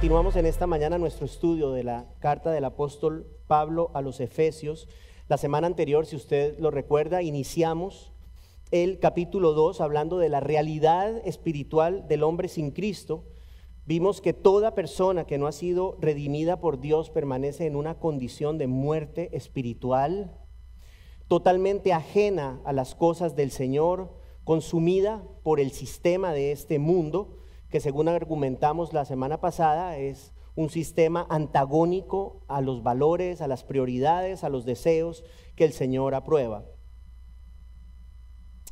Continuamos en esta mañana nuestro estudio de la carta del apóstol Pablo a los Efesios. La semana anterior, si usted lo recuerda, iniciamos el capítulo 2 hablando de la realidad espiritual del hombre sin Cristo. Vimos que toda persona que no ha sido redimida por Dios permanece en una condición de muerte espiritual, totalmente ajena a las cosas del Señor, consumida por el sistema de este mundo, que según argumentamos la semana pasada es un sistema antagónico a los valores, a las prioridades, a los deseos que el Señor aprueba.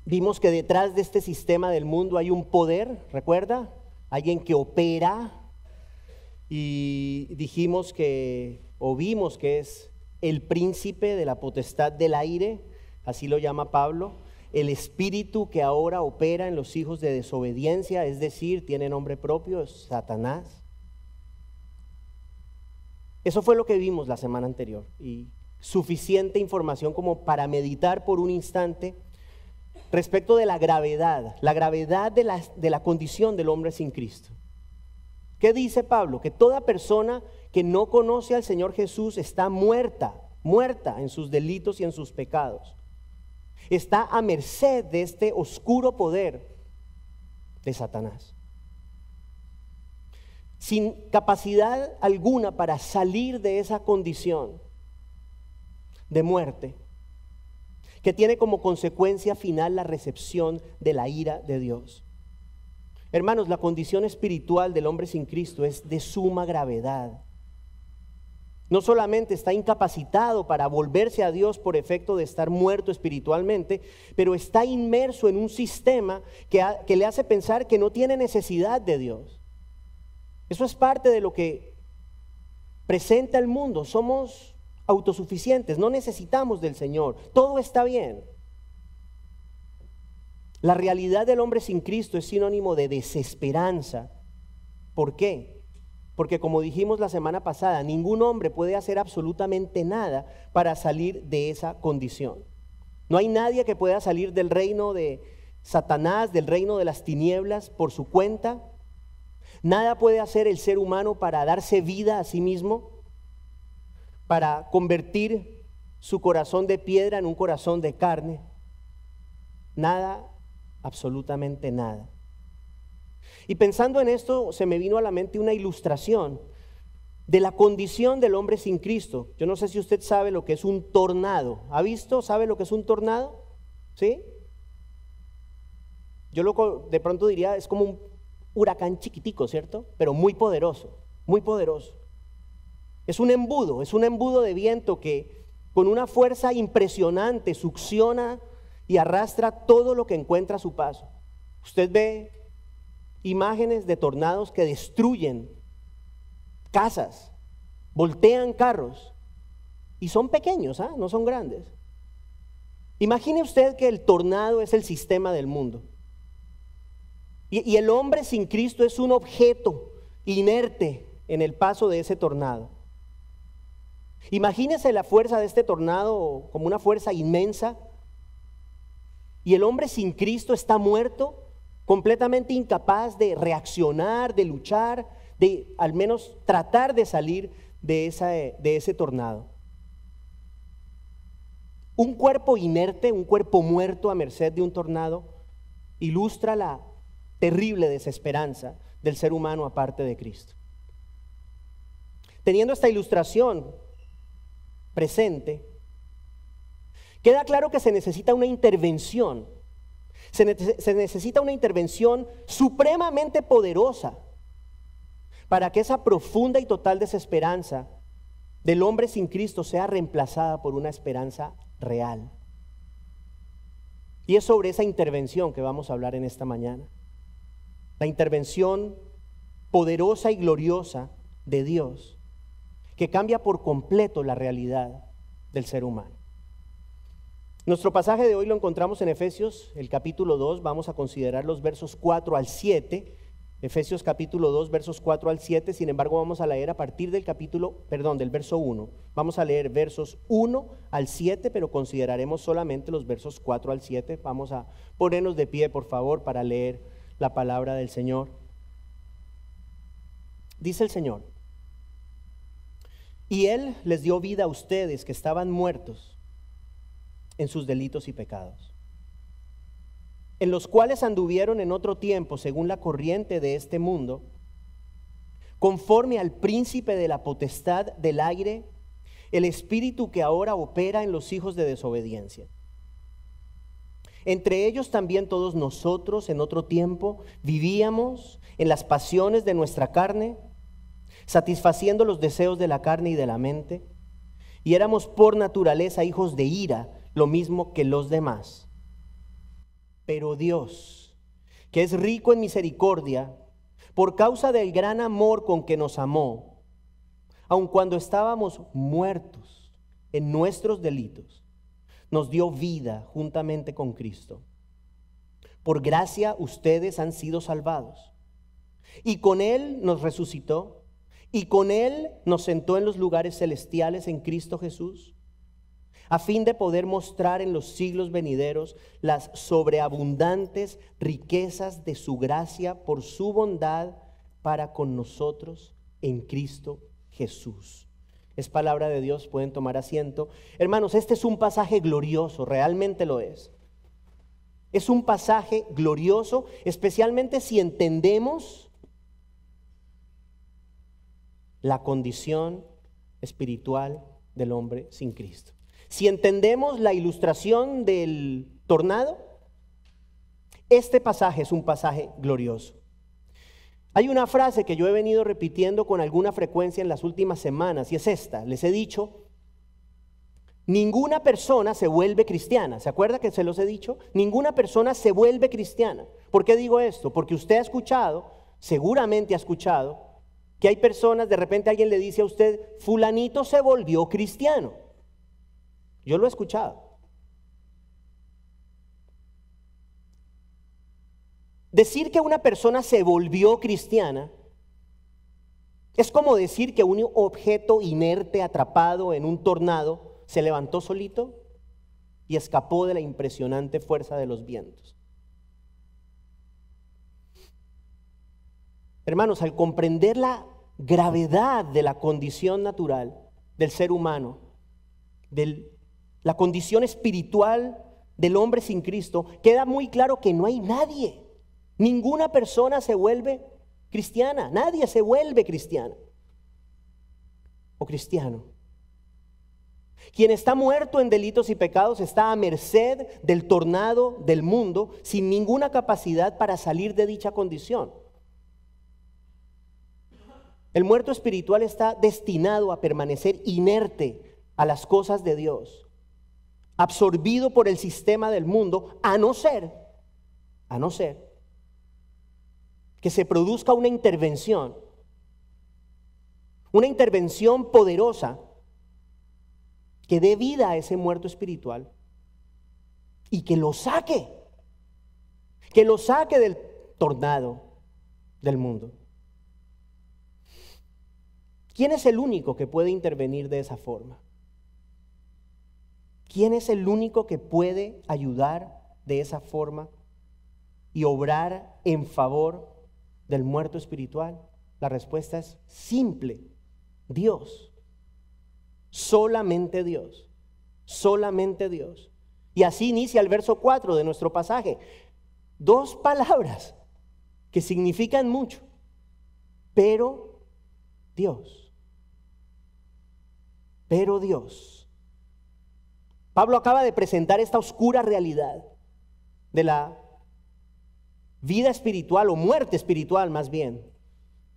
Vimos que detrás de este sistema del mundo hay un poder, ¿recuerda? Alguien que opera, y dijimos que, o vimos que es el príncipe de la potestad del aire, así lo llama Pablo. El espíritu que ahora opera en los hijos de desobediencia, es decir, tiene nombre propio, es Satanás. Eso fue lo que vimos la semana anterior, y suficiente información como para meditar por un instante respecto de la gravedad de la condición del hombre sin Cristo. ¿Qué dice Pablo? Que toda persona que no conoce al Señor Jesús está muerta en sus delitos y en sus pecados. Está a merced de este oscuro poder de Satanás, sin capacidad alguna para salir de esa condición de muerte, que tiene como consecuencia final la recepción de la ira de Dios. Hermanos, la condición espiritual del hombre sin Cristo es de suma gravedad. No solamente está incapacitado para volverse a Dios por efecto de estar muerto espiritualmente, pero está inmerso en un sistema que le hace pensar que no tiene necesidad de Dios. Eso es parte de lo que presenta el mundo. Somos autosuficientes, no necesitamos del Señor, todo está bien. La realidad del hombre sin Cristo es sinónimo de desesperanza. ¿Por qué? Porque como dijimos la semana pasada, ningún hombre puede hacer absolutamente nada para salir de esa condición. No hay nadie que pueda salir del reino de Satanás, del reino de las tinieblas por su cuenta. Nada puede hacer el ser humano para darse vida a sí mismo, para convertir su corazón de piedra en un corazón de carne. Nada, absolutamente nada. Y pensando en esto, se me vino a la mente una ilustración de la condición del hombre sin Cristo. Yo no sé si usted sabe lo que es un tornado. ¿Ha visto? ¿Sabe lo que es un tornado? ¿Sí? Yo de pronto diría, es como un huracán chiquitico, ¿cierto? Pero muy poderoso, muy poderoso. Es un embudo de viento que con una fuerza impresionante succiona y arrastra todo lo que encuentra a su paso. Usted ve imágenes de tornados que destruyen casas, voltean carros, y son pequeños, no son grandes. Imagine usted que el tornado es el sistema del mundo, y el hombre sin Cristo es un objeto inerte en el paso de ese tornado. Imagínese la fuerza de este tornado como una fuerza inmensa, y el hombre sin Cristo está muerto, completamente incapaz de reaccionar, de luchar, de al menos tratar de salir de ese tornado. Un cuerpo inerte, un cuerpo muerto a merced de un tornado, ilustra la terrible desesperanza del ser humano aparte de Cristo. Teniendo esta ilustración presente, queda claro que se necesita una intervención. Se necesita una intervención supremamente poderosa para que esa profunda y total desesperanza del hombre sin Cristo sea reemplazada por una esperanza real. Y es sobre esa intervención que vamos a hablar en esta mañana. La intervención poderosa y gloriosa de Dios, que cambia por completo la realidad del ser humano. Nuestro pasaje de hoy lo encontramos en Efesios, el capítulo 2, vamos a considerar los versos 4 al 7, Efesios capítulo 2, versos 4 al 7, sin embargo vamos a leer a partir del del verso 1, vamos a leer versos 1 al 7, pero consideraremos solamente los versos 4 al 7, vamos a ponernos de pie por favor para leer la palabra del Señor. Dice el Señor: y Él les dio vida a ustedes que estaban muertos en sus delitos y pecados, en los cuales anduvieron en otro tiempo según la corriente de este mundo, conforme al príncipe de la potestad del aire, el espíritu que ahora opera en los hijos de desobediencia. Entre ellos también todos nosotros en otro tiempo vivíamos en las pasiones de nuestra carne, satisfaciendo los deseos de la carne y de la mente, y éramos por naturaleza hijos de ira, lo mismo que los demás. Pero Dios, que es rico en misericordia, por causa del gran amor con que nos amó, aun cuando estábamos muertos en nuestros delitos, nos dio vida juntamente con Cristo. Por gracia ustedes han sido salvados. Y con Él nos resucitó, y con Él nos sentó en los lugares celestiales en Cristo Jesús, a fin de poder mostrar en los siglos venideros las sobreabundantes riquezas de su gracia por su bondad para con nosotros en Cristo Jesús. Es palabra de Dios, pueden tomar asiento. Hermanos, este es un pasaje glorioso, realmente lo es. Es un pasaje glorioso, especialmente si entendemos la condición espiritual del hombre sin Cristo. Si entendemos la ilustración del tornado, este pasaje es un pasaje glorioso. Hay una frase que yo he venido repitiendo con alguna frecuencia en las últimas semanas, y es esta: les he dicho, ninguna persona se vuelve cristiana. ¿Se acuerda que se los he dicho? Ninguna persona se vuelve cristiana. ¿Por qué digo esto? Porque usted ha escuchado, seguramente ha escuchado, que hay personas, de repente alguien le dice a usted, fulanito se volvió cristiano. Yo lo he escuchado. Decir que una persona se volvió cristiana es como decir que un objeto inerte atrapado en un tornado se levantó solito y escapó de la impresionante fuerza de los vientos. Hermanos, al comprender la gravedad de la condición natural del ser humano, la condición espiritual del hombre sin Cristo, queda muy claro que no hay nadie, ninguna persona se vuelve cristiana, nadie se vuelve cristiana o cristiano. Quien está muerto en delitos y pecados está a merced del tornado del mundo, sin ninguna capacidad para salir de dicha condición. El muerto espiritual está destinado a permanecer inerte a las cosas de Dios, absorbido por el sistema del mundo, a no ser que se produzca una intervención poderosa que dé vida a ese muerto espiritual y que lo saque del tornado del mundo. ¿Quién es el único que puede intervenir de esa forma? ¿Quién es el único que puede ayudar de esa forma y obrar en favor del muerto espiritual? La respuesta es simple: Dios. Solamente Dios. Solamente Dios. Y así inicia el verso 4 de nuestro pasaje. Dos palabras que significan mucho. Pero Dios. Pero Dios. Pablo acaba de presentar esta oscura realidad de la vida espiritual o muerte espiritual más bien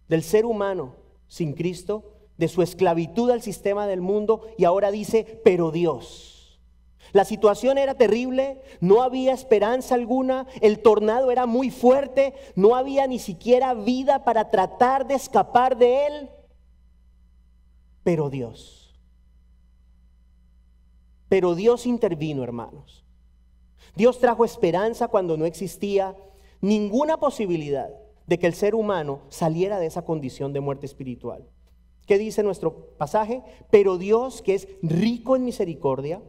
del ser humano sin Cristo, de su esclavitud al sistema del mundo, y ahora dice, pero Dios. La situación era terrible, no había esperanza alguna, el tornado era muy fuerte, no había ni siquiera vida para tratar de escapar de él, pero Dios. Pero Dios intervino, hermanos. Dios trajo esperanza cuando no existía ninguna posibilidad de que el ser humano saliera de esa condición de muerte espiritual. ¿Qué dice nuestro pasaje? Pero Dios, que es rico en misericordia,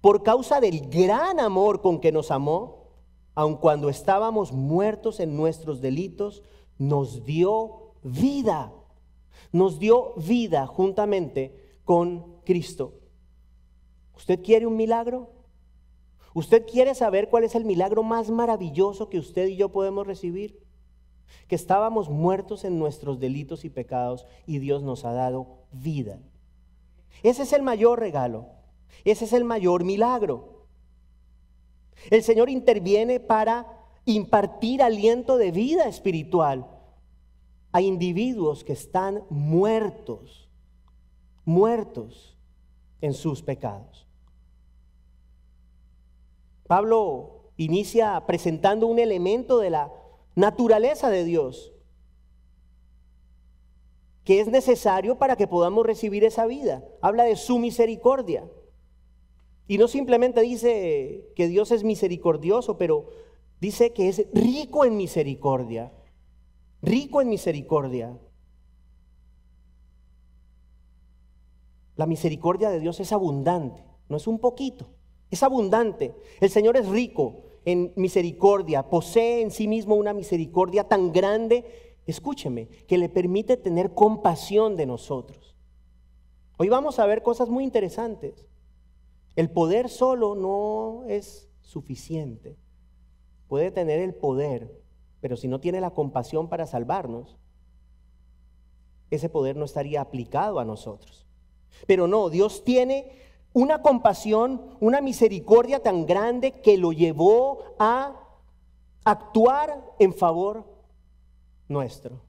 por causa del gran amor con que nos amó, aun cuando estábamos muertos en nuestros delitos, nos dio vida. Nos dio vida juntamente con Cristo. ¿Usted quiere un milagro? ¿Usted quiere saber cuál es el milagro más maravilloso que usted y yo podemos recibir? Que estábamos muertos en nuestros delitos y pecados y Dios nos ha dado vida. Ese es el mayor regalo. Ese es el mayor milagro. El Señor interviene para impartir aliento de vida espiritual a individuos que están muertos en sus pecados. Pablo inicia presentando un elemento de la naturaleza de Dios que es necesario para que podamos recibir esa vida. Habla de su misericordia. Y no simplemente dice que Dios es misericordioso, pero dice que es rico en misericordia. Rico en misericordia. La misericordia de Dios es abundante, no es un poquito, es abundante. El Señor es rico en misericordia, posee en sí mismo una misericordia tan grande, escúcheme, que le permite tener compasión de nosotros. Hoy vamos a ver cosas muy interesantes. El poder solo no es suficiente. Puede tener el poder, pero si no tiene la compasión para salvarnos, ese poder no estaría aplicado a nosotros. Pero no, Dios tiene una compasión, una misericordia tan grande que lo llevó a actuar en favor nuestro.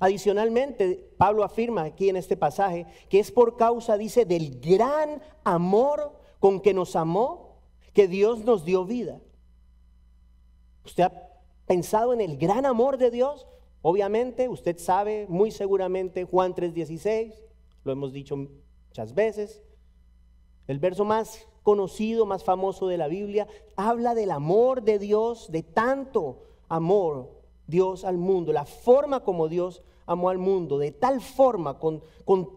Adicionalmente, Pablo afirma aquí en este pasaje que es por causa, dice, del gran amor con que nos amó, que Dios nos dio vida. ¿Usted ha pensado en el gran amor de Dios? Obviamente, usted sabe muy seguramente Juan 3:16, lo hemos dicho muchas veces. El verso más conocido, más famoso de la Biblia, habla del amor de Dios, de tanto amor Dios al mundo, la forma como Dios amó al mundo, de tal forma, con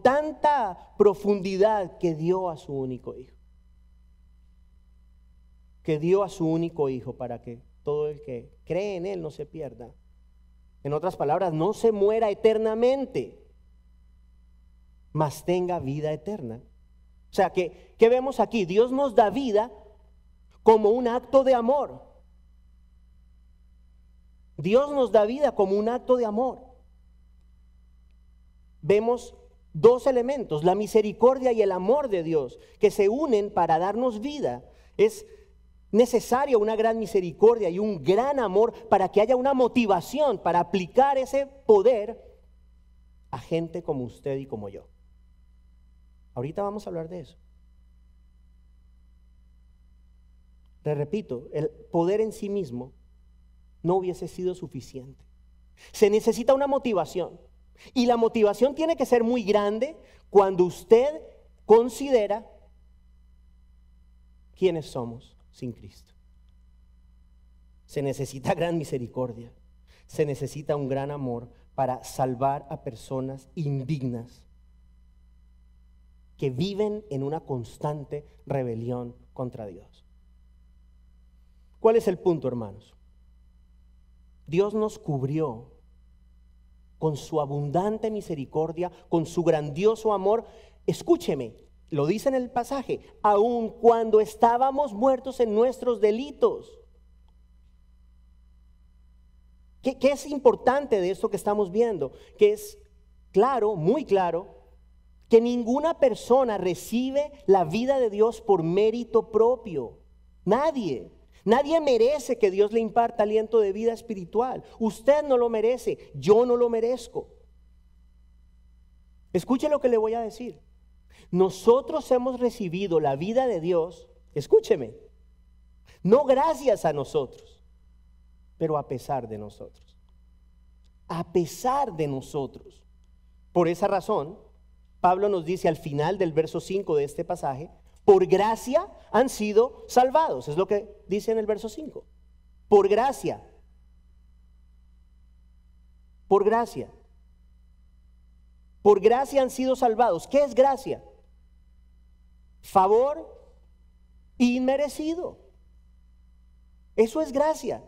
tanta profundidad que dio a su único hijo. Que dio a su único hijo para que todo el que cree en él no se pierda. En otras palabras, no se muera eternamente, mas tenga vida eterna. O sea, ¿qué vemos aquí? Dios nos da vida como un acto de amor. Dios nos da vida como un acto de amor. Vemos dos elementos, la misericordia y el amor de Dios, que se unen para darnos vida. Es necesaria una gran misericordia y un gran amor para que haya una motivación para aplicar ese poder a gente como usted y como yo. Ahorita vamos a hablar de eso. Le repito, el poder en sí mismo no hubiese sido suficiente. Se necesita una motivación. Y la motivación tiene que ser muy grande cuando usted considera quiénes somos sin Cristo. Se necesita gran misericordia. Se necesita un gran amor para salvar a personas indignas que viven en una constante rebelión contra Dios. ¿Cuál es el punto, hermanos? Dios nos cubrió con su abundante misericordia, con su grandioso amor. Escúcheme, lo dice en el pasaje, aun cuando estábamos muertos en nuestros delitos. ¿Qué es importante de esto que estamos viendo? Que es claro, muy claro, que ninguna persona recibe la vida de Dios por mérito propio. Nadie merece que Dios le imparta aliento de vida espiritual. Usted no lo merece, yo no lo merezco. Escuche lo que le voy a decir. Nosotros hemos recibido la vida de Dios, escúcheme, no gracias a nosotros, pero a pesar de nosotros. A pesar de nosotros. Por esa razón, Pablo nos dice al final del verso 5 de este pasaje, por gracia han sido salvados. Es lo que dice en el verso 5. Por gracia. Por gracia. Por gracia han sido salvados. ¿Qué es gracia? Favor inmerecido. Eso es gracia.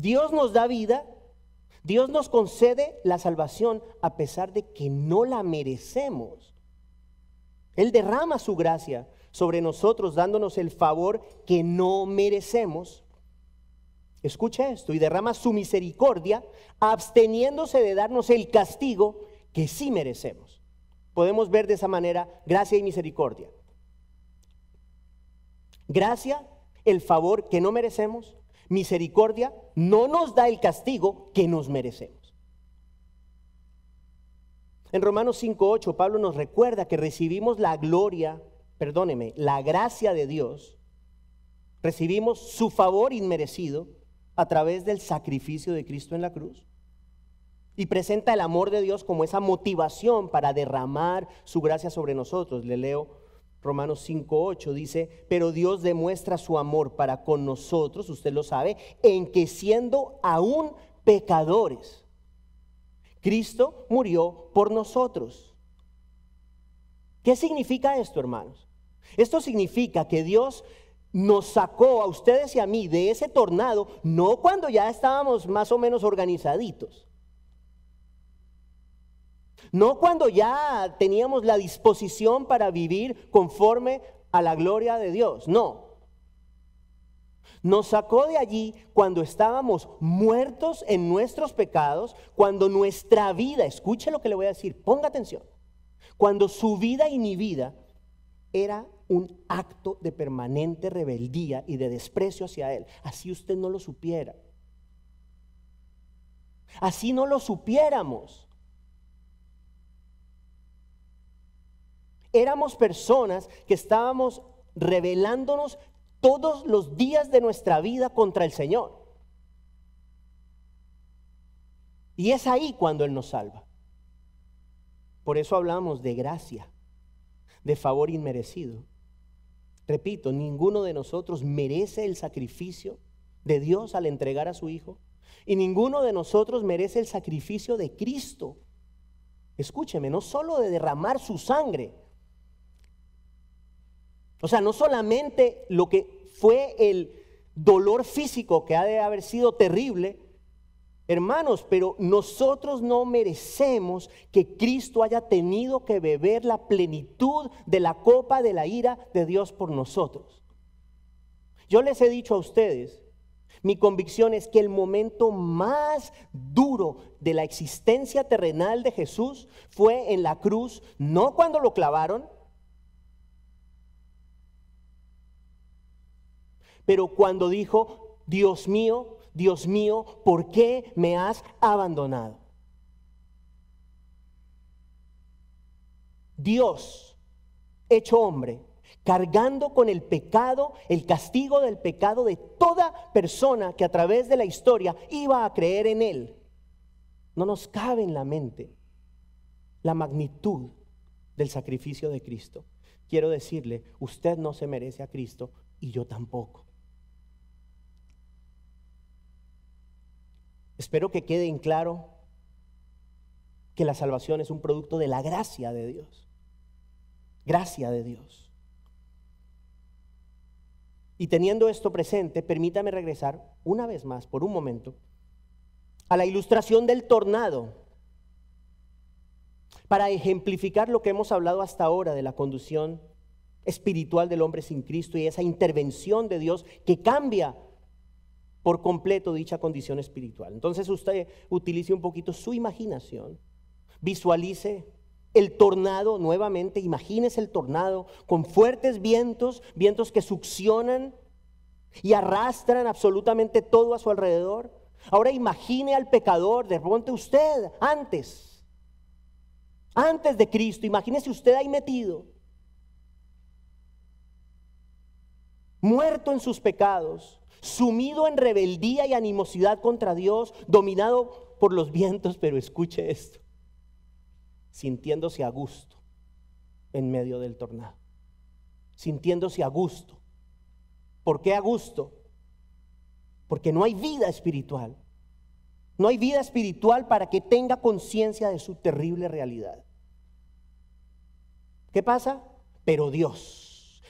Dios nos da vida, Dios nos concede la salvación a pesar de que no la merecemos. Él derrama su gracia sobre nosotros, dándonos el favor que no merecemos. Escuche esto, y derrama su misericordia, absteniéndose de darnos el castigo que sí merecemos. Podemos ver de esa manera gracia y misericordia. Gracia, el favor que no merecemos. Misericordia, no nos da el castigo que nos merecemos. En Romanos 5:8, Pablo nos recuerda que recibimos la gracia de Dios. Recibimos su favor inmerecido a través del sacrificio de Cristo en la cruz. Y presenta el amor de Dios como esa motivación para derramar su gracia sobre nosotros. Le leo Romanos 5:8, dice: pero Dios demuestra su amor para con nosotros, usted lo sabe, en que siendo aún pecadores, Cristo murió por nosotros. ¿Qué significa esto, hermanos? Esto significa que Dios nos sacó a ustedes y a mí de ese tornado, no cuando ya estábamos más o menos organizaditos, no cuando ya teníamos la disposición para vivir conforme a la gloria de Dios, no. Nos sacó de allí cuando estábamos muertos en nuestros pecados, cuando nuestra vida, escuche lo que le voy a decir, ponga atención, cuando su vida y mi vida era un acto de permanente rebeldía y de desprecio hacia Él. Así usted no lo supiera. Así no lo supiéramos. Éramos personas que estábamos rebelándonos todos los días de nuestra vida contra el Señor. Y es ahí cuando Él nos salva. Por eso hablamos de gracia, de favor inmerecido. Repito, ninguno de nosotros merece el sacrificio de Dios al entregar a su Hijo. Y ninguno de nosotros merece el sacrificio de Cristo. Escúcheme, no solo de derramar su sangre. O sea, no solamente lo que fue el dolor físico que ha de haber sido terrible, hermanos, pero nosotros no merecemos que Cristo haya tenido que beber la plenitud de la copa de la ira de Dios por nosotros. Yo les he dicho a ustedes, mi convicción es que el momento más duro de la existencia terrenal de Jesús fue en la cruz, no cuando lo clavaron, pero cuando dijo: Dios mío, ¿por qué me has abandonado? Dios, hecho hombre, cargando con el pecado, el castigo del pecado de toda persona que a través de la historia iba a creer en Él. No nos cabe en la mente la magnitud del sacrificio de Cristo. Quiero decirle, usted no se merece a Cristo y yo tampoco. Espero que quede en claro que la salvación es un producto de la gracia de Dios. Gracia de Dios. Y teniendo esto presente, permítame regresar una vez más, por un momento, a la ilustración del tornado, para ejemplificar lo que hemos hablado hasta ahora de la condición espiritual del hombre sin Cristo y esa intervención de Dios que cambia por completo dicha condición espiritual. Entonces usted utilice un poquito su imaginación, visualice el tornado nuevamente, imagínese el tornado con fuertes vientos, vientos que succionan y arrastran absolutamente todo a su alrededor. Ahora imagine al pecador, de repente usted antes de Cristo, imagínese usted ahí metido, muerto en sus pecados, sumido en rebeldía y animosidad contra Dios, dominado por los vientos, pero escuche esto, sintiéndose a gusto en medio del tornado, sintiéndose a gusto. ¿Por qué a gusto? Porque no hay vida espiritual. No hay vida espiritual para que tenga conciencia de su terrible realidad. ¿Qué pasa? Pero Dios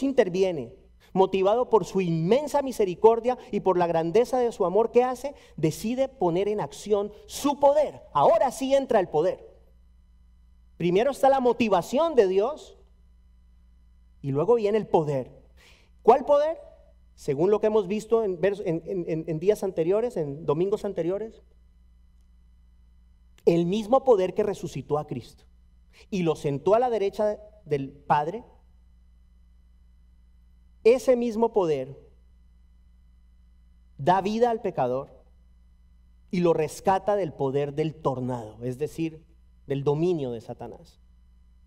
interviene. motivado por su inmensa misericordia y por la grandeza de su amor, ¿qué hace? Decide poner en acción su poder. Ahora sí entra el poder. Primero está la motivación de Dios y luego viene el poder. ¿Cuál poder? Según lo que hemos visto en días anteriores, en domingos anteriores, el mismo poder que resucitó a Cristo y lo sentó a la derecha del Padre. Ese mismo poder da vida al pecador y lo rescata del poder del tornado, es decir, del dominio de Satanás,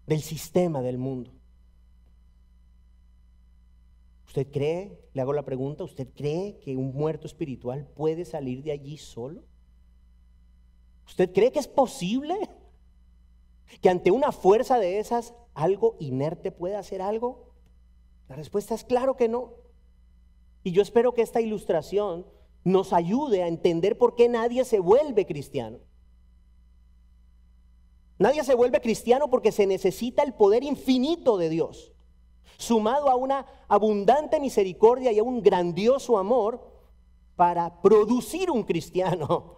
del sistema del mundo. ¿Usted cree, le hago la pregunta, usted cree que un muerto espiritual puede salir de allí solo? ¿Usted cree que es posible que ante una fuerza de esas algo inerte pueda hacer algo? La respuesta es claro que no. Y yo espero que esta ilustración nos ayude a entender por qué nadie se vuelve cristiano. Nadie se vuelve cristiano porque se necesita el poder infinito de Dios, sumado a una abundante misericordia y a un grandioso amor para producir un cristiano.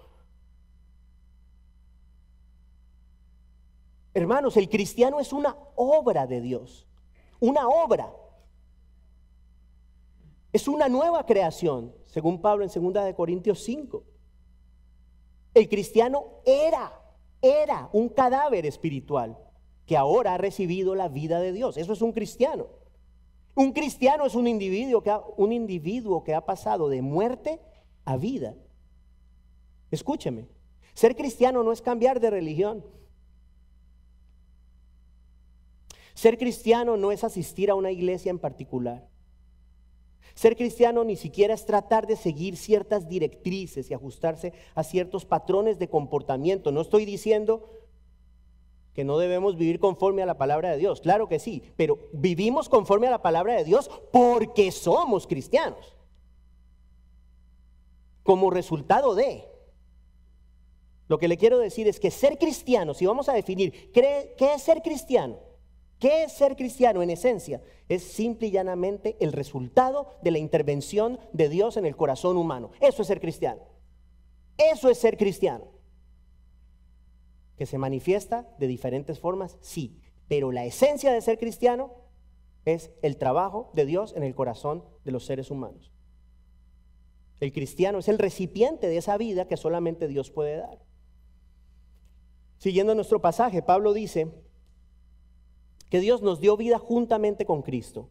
Hermanos, el cristiano es una obra de Dios, una obra. Es una nueva creación, según Pablo en 2 Corintios 5. El cristiano era un cadáver espiritual que ahora ha recibido la vida de Dios. Eso es un cristiano. Un cristiano es un individuo que ha pasado de muerte a vida. Escúcheme, ser cristiano no es cambiar de religión. Ser cristiano no es asistir a una iglesia en particular. Ser cristiano ni siquiera es tratar de seguir ciertas directrices y ajustarse a ciertos patrones de comportamiento. No estoy diciendo que no debemos vivir conforme a la palabra de Dios. Claro que sí, pero vivimos conforme a la palabra de Dios porque somos cristianos. Como resultado de... Lo que le quiero decir es que ser cristiano, si vamos a definir, ¿qué es ser cristiano? ¿Qué es ser cristiano en esencia? Es simple y llanamente el resultado de la intervención de Dios en el corazón humano. Eso es ser cristiano. Eso es ser cristiano. ¿Que se manifiesta de diferentes formas? Sí, pero la esencia de ser cristiano es el trabajo de Dios en el corazón de los seres humanos. El cristiano es el recipiente de esa vida que solamente Dios puede dar. Siguiendo nuestro pasaje, Pablo dice que Dios nos dio vida juntamente con Cristo.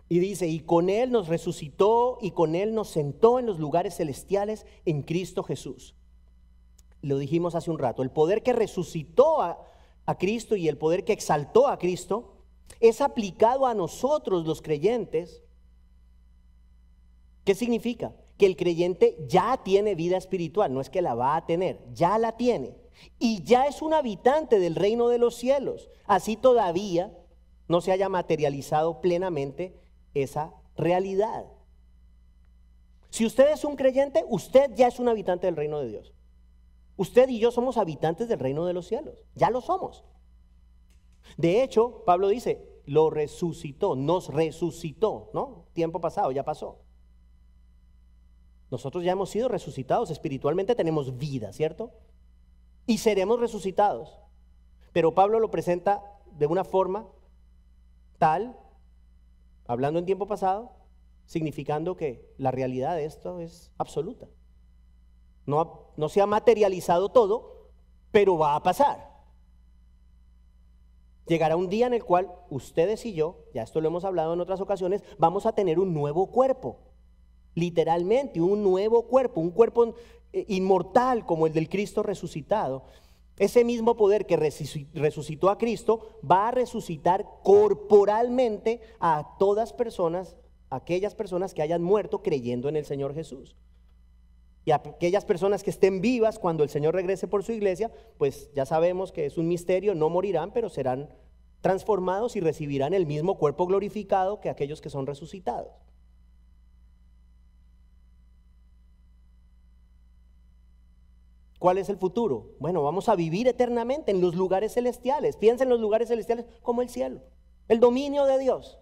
Y dice, y con Él nos resucitó y con Él nos sentó en los lugares celestiales en Cristo Jesús. Lo dijimos hace un rato, el poder que resucitó a Cristo y el poder que exaltó a Cristo es aplicado a nosotros los creyentes. ¿Qué significa? Que el creyente ya tiene vida espiritual, no es que la va a tener, ya la tiene. Y ya es un habitante del reino de los cielos. Así todavía no se haya materializado plenamente esa realidad. Si usted es un creyente, usted ya es un habitante del reino de Dios. Usted y yo somos habitantes del reino de los cielos, ya lo somos. De hecho, Pablo dice, lo resucitó, nos resucitó, ¿no? Tiempo pasado, ya pasó. Nosotros ya hemos sido resucitados, espiritualmente tenemos vida, ¿cierto? Y seremos resucitados. Pero Pablo lo presenta de una forma tal, hablando en tiempo pasado, significando que la realidad de esto es absoluta. No se ha materializado todo, pero va a pasar. Llegará un día en el cual ustedes y yo, ya esto lo hemos hablado en otras ocasiones, vamos a tener un nuevo cuerpo. Literalmente, un nuevo cuerpo, un cuerpo inmortal como el del Cristo resucitado. Ese mismo poder que resucitó a Cristo va a resucitar corporalmente a todas personas, aquellas personas que hayan muerto creyendo en el Señor Jesús. Y aquellas personas que estén vivas cuando el Señor regrese por su iglesia, pues ya sabemos que es un misterio, no morirán, pero serán transformados y recibirán el mismo cuerpo glorificado que aquellos que son resucitados. ¿Cuál es el futuro? Bueno, vamos a vivir eternamente en los lugares celestiales. Piensa en los lugares celestiales como el cielo. el dominio de Dios,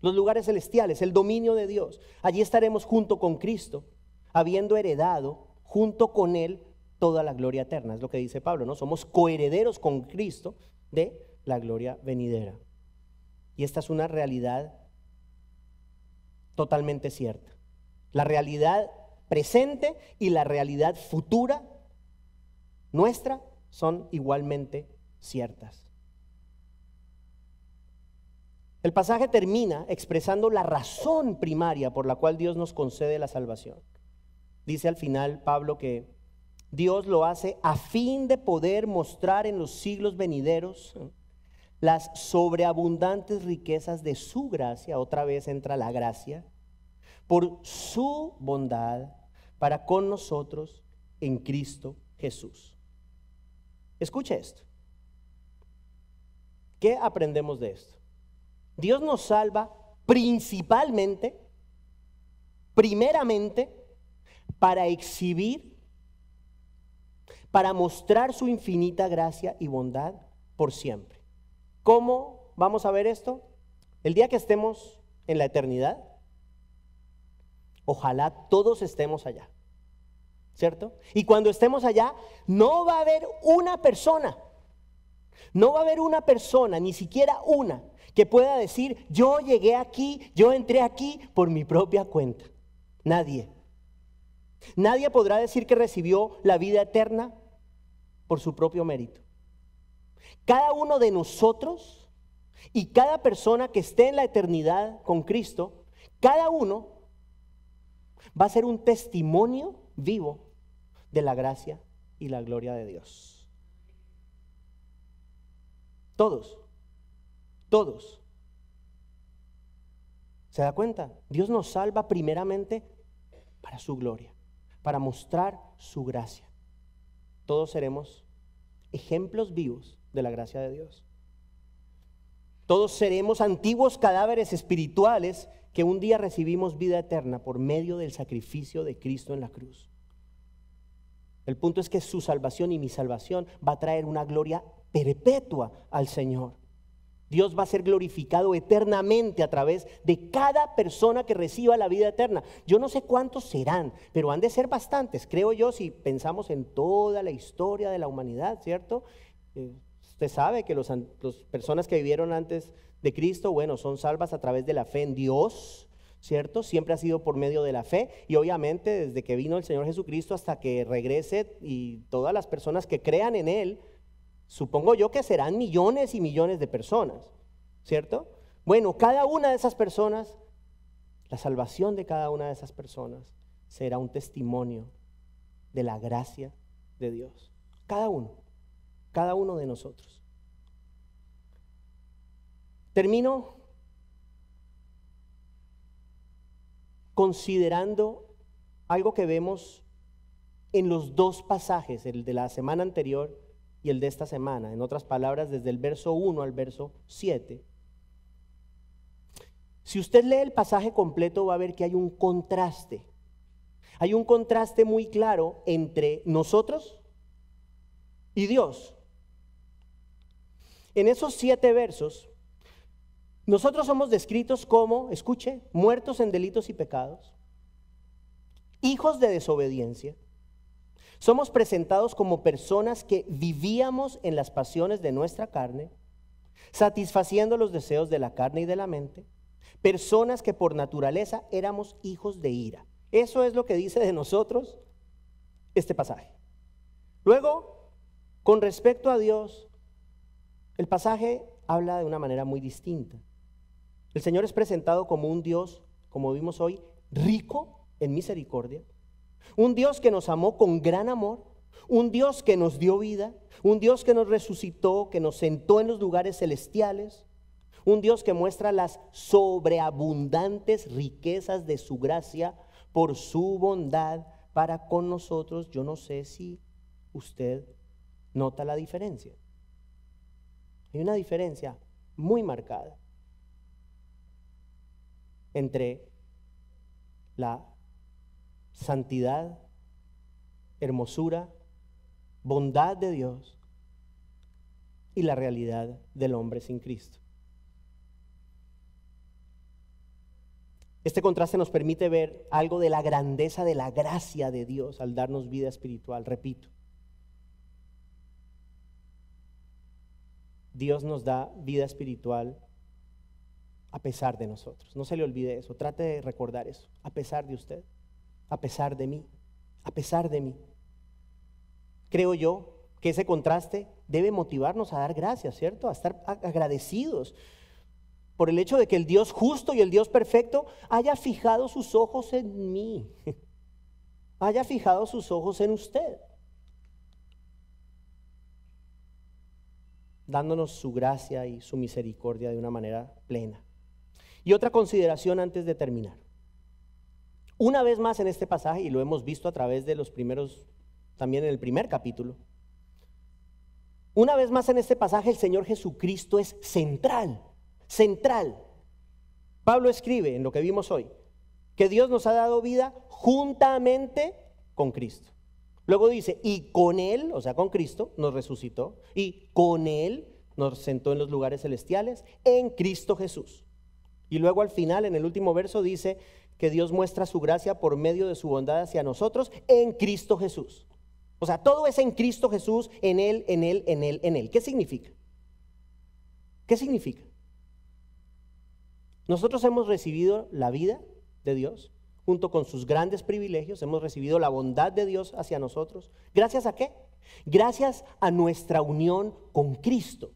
los lugares celestiales, el dominio de Dios. Allí estaremos junto con Cristo, habiendo heredado junto con Él toda la gloria eterna. Es lo que dice Pablo, ¿no? Somos coherederos con Cristo de la gloria venidera. Y esta es una realidad totalmente cierta. La realidad presente y la realidad futura nuestra son igualmente ciertas. El pasaje termina expresando la razón primaria por la cual Dios nos concede la salvación. Dice al final Pablo que Dios lo hace a fin de poder mostrar en los siglos venideros las sobreabundantes riquezas de su gracia. Otra vez entra la gracia, por su bondad para con nosotros en Cristo Jesús. Escuche esto. ¿Qué aprendemos de esto? Dios nos salva principalmente, primeramente, para exhibir, para mostrar su infinita gracia y bondad por siempre. ¿Cómo vamos a ver esto? El día que estemos en la eternidad, ojalá todos estemos allá, ¿cierto? Y cuando estemos allá, no va a haber una persona, ni siquiera una, que pueda decir, yo llegué aquí, yo entré aquí por mi propia cuenta. Nadie. Nadie podrá decir que recibió la vida eterna por su propio mérito. Cada uno de nosotros y cada persona que esté en la eternidad con Cristo, cada uno va a ser un testimonio vivo de la gracia y la gloria de Dios. Todos. ¿Se da cuenta? Dios nos salva primeramente para su gloria, para mostrar su gracia. Todos seremos ejemplos vivos de la gracia de Dios. Todos seremos antiguos cadáveres espirituales que un día recibimos vida eterna por medio del sacrificio de Cristo en la cruz. El punto es que su salvación y mi salvación va a traer una gloria perpetua al Señor. Dios va a ser glorificado eternamente a través de cada persona que reciba la vida eterna. Yo no sé cuántos serán, pero han de ser bastantes, creo yo, si pensamos en toda la historia de la humanidad, ¿cierto? Usted sabe que las personas que vivieron antes de Cristo, bueno, son salvas a través de la fe en Dios, ¿cierto? Siempre ha sido por medio de la fe y obviamente desde que vino el Señor Jesucristo hasta que regrese y todas las personas que crean en Él, supongo yo que serán millones y millones de personas, ¿cierto? Bueno, cada una de esas personas, la salvación de cada una de esas personas será un testimonio de la gracia de Dios. Cada uno de nosotros. Termino considerando algo que vemos en los dos pasajes, el de la semana anterior y el de esta semana. En otras palabras, desde el verso 1 al verso 7. Si usted lee el pasaje completo va a ver que hay un contraste. Hay un contraste muy claro entre nosotros y Dios. En esos 7 versos, nosotros somos descritos como, escuche, muertos en delitos y pecados, hijos de desobediencia. Somos presentados como personas que vivíamos en las pasiones de nuestra carne, satisfaciendo los deseos de la carne y de la mente, personas que por naturaleza éramos hijos de ira. Eso es lo que dice de nosotros este pasaje. Luego, con respecto a Dios, el pasaje habla de una manera muy distinta. El Señor es presentado como un Dios, como vimos hoy, rico en misericordia, un Dios que nos amó con gran amor, un Dios que nos dio vida, un Dios que nos resucitó, que nos sentó en los lugares celestiales, un Dios que muestra las sobreabundantes riquezas de su gracia por su bondad para con nosotros. Yo no sé si usted nota la diferencia. Hay una diferencia muy marcada entre la santidad, hermosura, bondad de Dios y la realidad del hombre sin Cristo. Este contraste nos permite ver algo de la grandeza de la gracia de Dios al darnos vida espiritual. Repito, Dios nos da vida espiritual a pesar de nosotros. No se le olvide eso, trate de recordar eso. A pesar de usted, a pesar de mí, a pesar de mí. Creo yo que ese contraste debe motivarnos a dar gracias, ¿cierto? A estar agradecidos por el hecho de que el Dios justo y el Dios perfecto haya fijado sus ojos en mí, haya fijado sus ojos en usted, dándonos su gracia y su misericordia de una manera plena. Y otra consideración antes de terminar. Una vez más en este pasaje, y lo hemos visto a través de los primeros, también en el primer capítulo, una vez más en este pasaje el Señor Jesucristo es central. Pablo escribe en lo que vimos hoy, que Dios nos ha dado vida juntamente con Cristo. Luego dice, y con Él, o sea con Cristo, nos resucitó, y con Él nos sentó en los lugares celestiales, en Cristo Jesús. Y luego al final, en el último verso, dice que Dios muestra su gracia por medio de su bondad hacia nosotros, en Cristo Jesús. O sea, todo es en Cristo Jesús, en Él, en Él, en Él, en Él. ¿Qué significa? ¿Qué significa? Nosotros hemos recibido la vida de Dios, junto con sus grandes privilegios, hemos recibido la bondad de Dios hacia nosotros. ¿Gracias a qué? Gracias a nuestra unión con Cristo.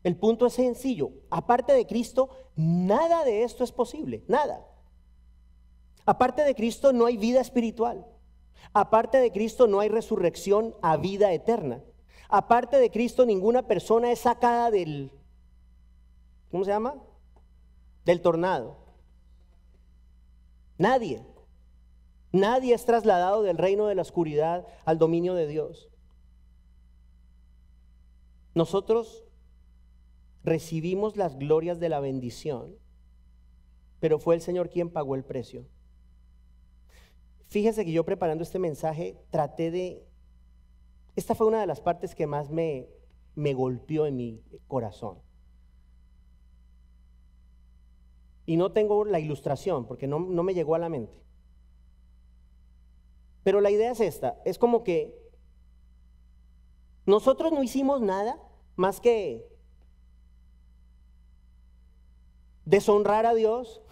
El punto es sencillo, aparte de Cristo, nada de esto es posible, nada. Aparte de Cristo no hay vida espiritual. Aparte de Cristo no hay resurrección a vida eterna. Aparte de Cristo ninguna persona es sacada del, ¿cómo se llama? Del tornado. Nadie es trasladado del reino de la oscuridad al dominio de Dios. Nosotros recibimos las glorias de la bendición, pero fue el Señor quien pagó el precio. Fíjese que yo preparando este mensaje esta fue una de las partes que más me golpeó en mi corazón. Y no tengo la ilustración porque no me llegó a la mente. Pero la idea es esta, es como que nosotros no hicimos nada más que deshonrar a Dios,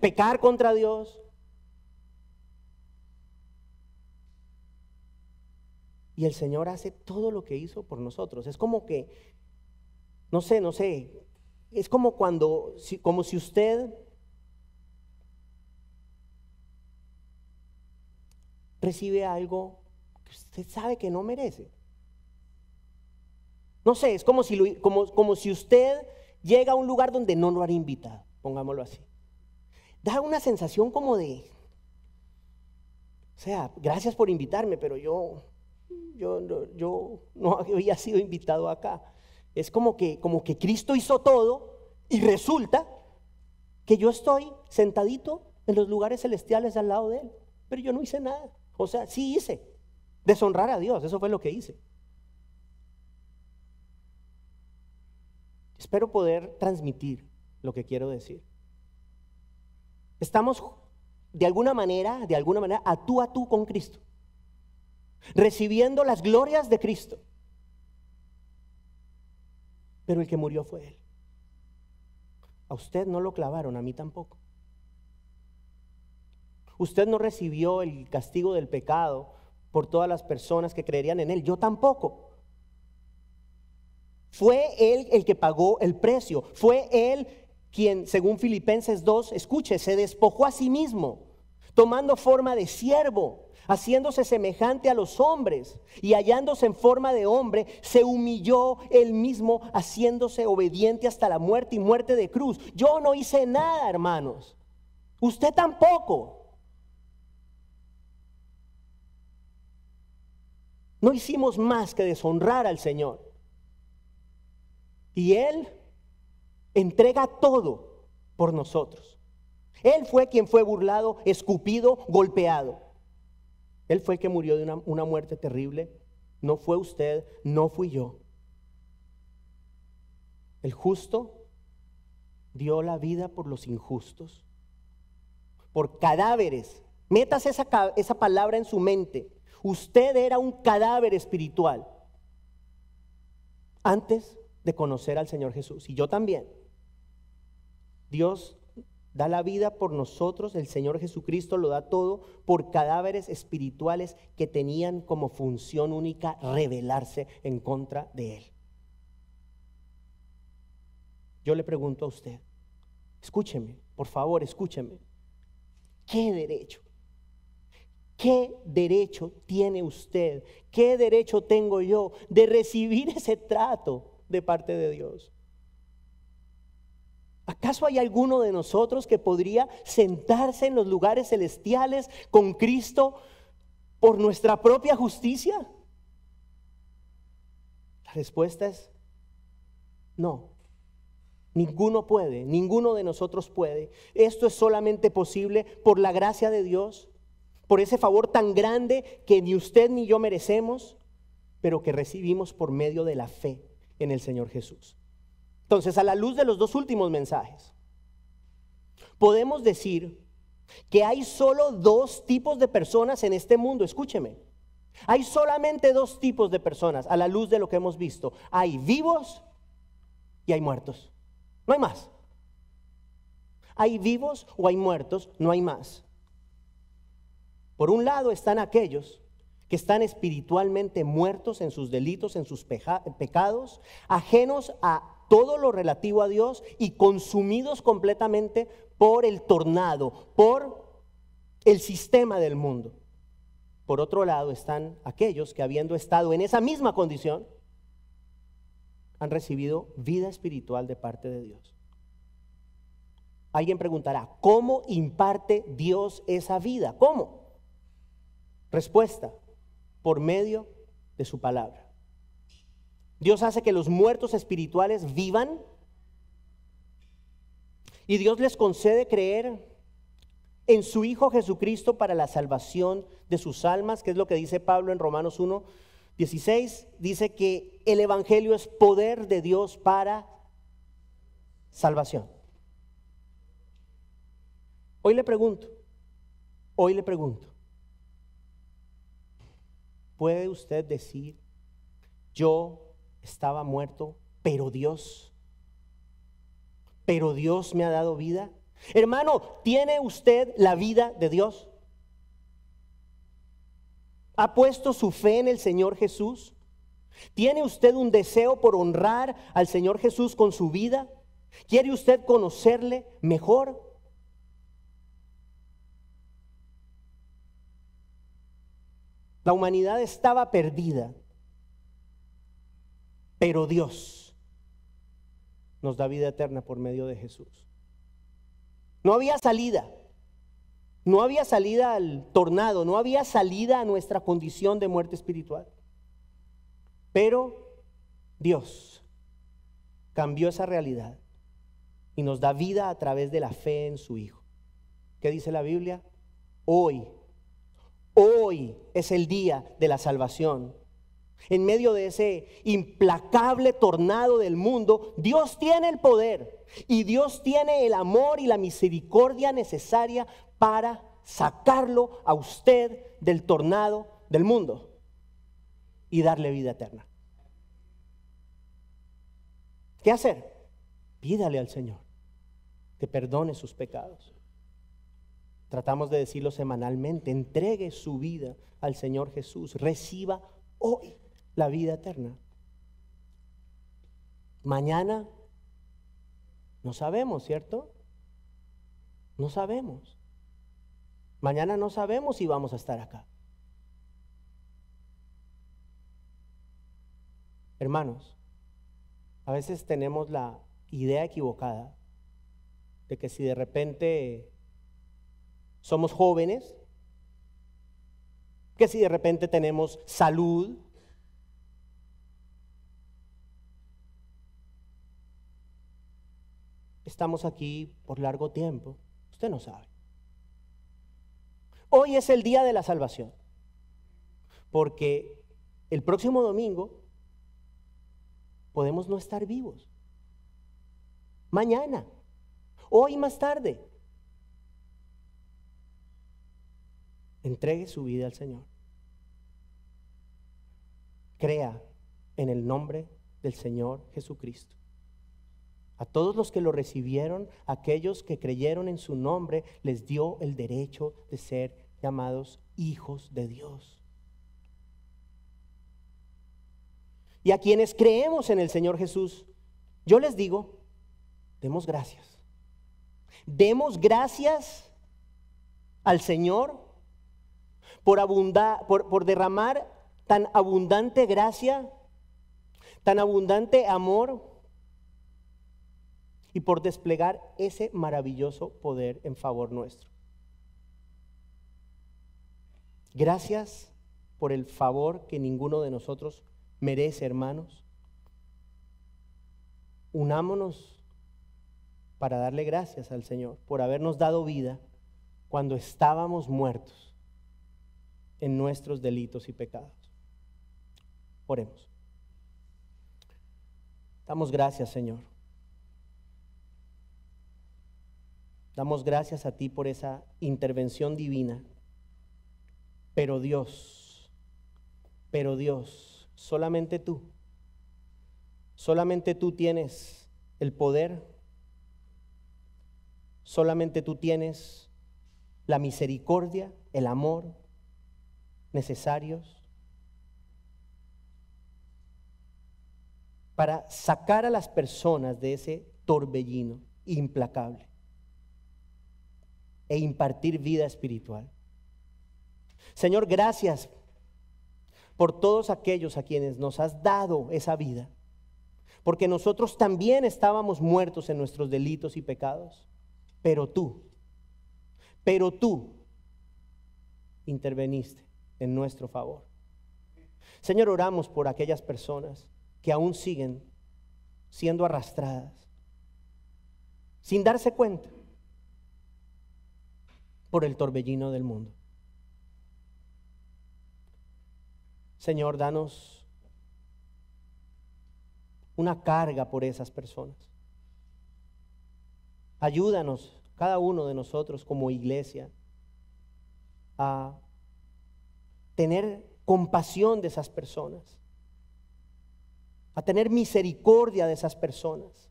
pecar contra Dios. Y el Señor hace todo lo que hizo por nosotros. Es como que, no sé, es como como si usted recibe algo que usted sabe que no merece. No sé, es como si usted llega a un lugar donde no lo han invitado, pongámoslo así. Da una sensación como de, o sea, gracias por invitarme, pero yo no había sido invitado acá. Es como que Cristo hizo todo y resulta que yo estoy sentadito en los lugares celestiales al lado de Él, pero yo no hice nada. O sea, sí hice, deshonrar a Dios, eso fue lo que hice. Espero poder transmitir lo que quiero decir. Estamos de alguna manera, a tú con Cristo, recibiendo las glorias de Cristo. Pero el que murió fue Él. A usted no lo clavaron, a mí tampoco. Usted no recibió el castigo del pecado por todas las personas que creerían en Él, yo tampoco. Fue Él el que pagó el precio. Fue Él quien, según Filipenses 2, escuche, se despojó a sí mismo, tomando forma de siervo, haciéndose semejante a los hombres, y hallándose en forma de hombre, se humilló Él mismo, haciéndose obediente hasta la muerte y muerte de cruz. Yo no hice nada, hermanos. Usted tampoco. No hicimos más que deshonrar al Señor. Y Él entrega todo por nosotros. Él fue quien fue burlado, escupido, golpeado. Él fue el que murió de una muerte terrible. No fue usted, no fui yo. El justo dio la vida por los injustos, por cadáveres. Métase esa palabra en su mente. Usted era un cadáver espiritual antes de conocer al Señor Jesús, y yo también. Dios da la vida por nosotros, el Señor Jesucristo lo da todo por cadáveres espirituales que tenían como función única rebelarse en contra de Él. Yo le pregunto a usted, escúcheme, por favor, escúcheme. ¿Qué derecho? ¿Qué derecho tiene usted? ¿Qué derecho tengo yo de recibir ese trato de parte de Dios? ¿Acaso hay alguno de nosotros que podría sentarse en los lugares celestiales con Cristo por nuestra propia justicia? La respuesta es no. Ninguno puede, ninguno de nosotros puede. Esto es solamente posible por la gracia de Dios, por ese favor tan grande que ni usted ni yo merecemos, pero que recibimos por medio de la fe en el Señor Jesús. Entonces, a la luz de los dos últimos mensajes, podemos decir que hay solo dos tipos de personas en este mundo. Escúcheme, hay solamente dos tipos de personas a la luz de lo que hemos visto. Hay vivos y hay muertos. No hay más. Hay vivos o hay muertos, no hay más. Por un lado están aquellos que están espiritualmente muertos en sus delitos, en sus pecados, ajenos a todo lo relativo a Dios y consumidos completamente por el tornado, por el sistema del mundo. Por otro lado están aquellos que, habiendo estado en esa misma condición, han recibido vida espiritual de parte de Dios. Alguien preguntará, ¿cómo imparte Dios esa vida? ¿Cómo? Respuesta, por medio de su palabra. Dios hace que los muertos espirituales vivan y Dios les concede creer en su Hijo Jesucristo para la salvación de sus almas, que es lo que dice Pablo en Romanos 1:16. Dice que el Evangelio es poder de Dios para salvación. Hoy le pregunto, ¿puede usted decir, yo estaba muerto, pero Dios me ha dado vida? Hermano, ¿tiene usted la vida de Dios? ¿Ha puesto su fe en el Señor Jesús? ¿Tiene usted un deseo por honrar al Señor Jesús con su vida? ¿Quiere usted conocerle mejor? La humanidad estaba perdida, pero Dios nos da vida eterna por medio de Jesús. No había salida al tornado, no había salida a nuestra condición de muerte espiritual. Pero Dios cambió esa realidad y nos da vida a través de la fe en su Hijo. ¿Qué dice la Biblia? Hoy es el día de la salvación. En medio de ese implacable tornado del mundo, Dios tiene el poder y Dios tiene el amor y la misericordia necesaria para sacarlo a usted del tornado del mundo y darle vida eterna. ¿Qué hacer? Pídale al Señor que perdone sus pecados. Tratamos de decirlo semanalmente. Entregue su vida al Señor Jesús. Reciba hoy la vida eterna. Mañana no sabemos, ¿cierto? No sabemos. Mañana no sabemos si vamos a estar acá. Hermanos, a veces tenemos la idea equivocada de que si de repente somos jóvenes, que si de repente tenemos salud, estamos aquí por largo tiempo. Usted no sabe. Hoy es el día de la salvación, porque el próximo domingo podemos no estar vivos. Mañana hoy más tarde. Entregue su vida al Señor. Crea en el nombre del Señor Jesucristo. A todos los que lo recibieron, aquellos que creyeron en su nombre, les dio el derecho de ser llamados hijos de Dios. Y a quienes creemos en el Señor Jesús, yo les digo, demos gracias. Demos gracias al Señor por derramar tan abundante gracia, tan abundante amor y por desplegar ese maravilloso poder en favor nuestro. Gracias por el favor que ninguno de nosotros merece, hermanos. Unámonos para darle gracias al Señor por habernos dado vida cuando estábamos muertos en nuestros delitos y pecados. Oremos. Damos gracias, Señor. Damos gracias a ti por esa intervención divina. Pero Dios, solamente tú tienes el poder, solamente tú tienes la misericordia, el amor necesarios para sacar a las personas de ese torbellino implacable e impartir vida espiritual. Señor, gracias por todos aquellos a quienes nos has dado esa vida, porque nosotros también estábamos muertos en nuestros delitos y pecados, pero tú interveniste en nuestro favor. Señor, oramos por aquellas personas que aún siguen siendo arrastradas sin darse cuenta por el torbellino del mundo. Señor, danos una carga por esas personas. Ayúdanos, cada uno de nosotros como iglesia, a tener compasión de esas personas, a tener misericordia de esas personas.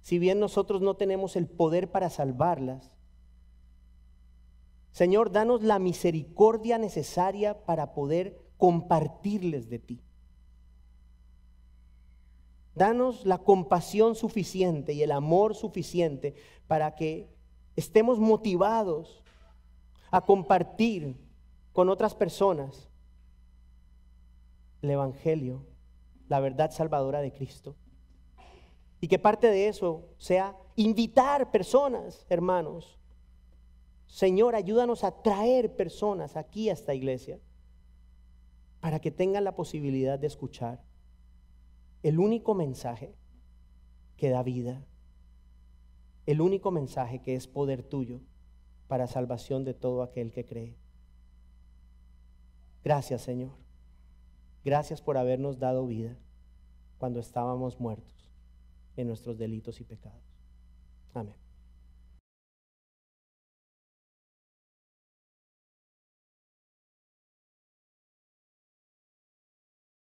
Si bien nosotros no tenemos el poder para salvarlas, Señor, danos la misericordia necesaria para poder compartirles de ti. Danos la compasión suficiente y el amor suficiente para que estemos motivados a compartir con otras personas el Evangelio, la verdad salvadora de Cristo. Y que parte de eso sea invitar personas, hermanos. Señor, ayúdanos a traer personas aquí a esta iglesia para que tengan la posibilidad de escuchar el único mensaje que da vida, el único mensaje que es poder tuyo para salvación de todo aquel que cree. Gracias, Señor. Gracias por habernos dado vida cuando estábamos muertos en nuestros delitos y pecados. Amén.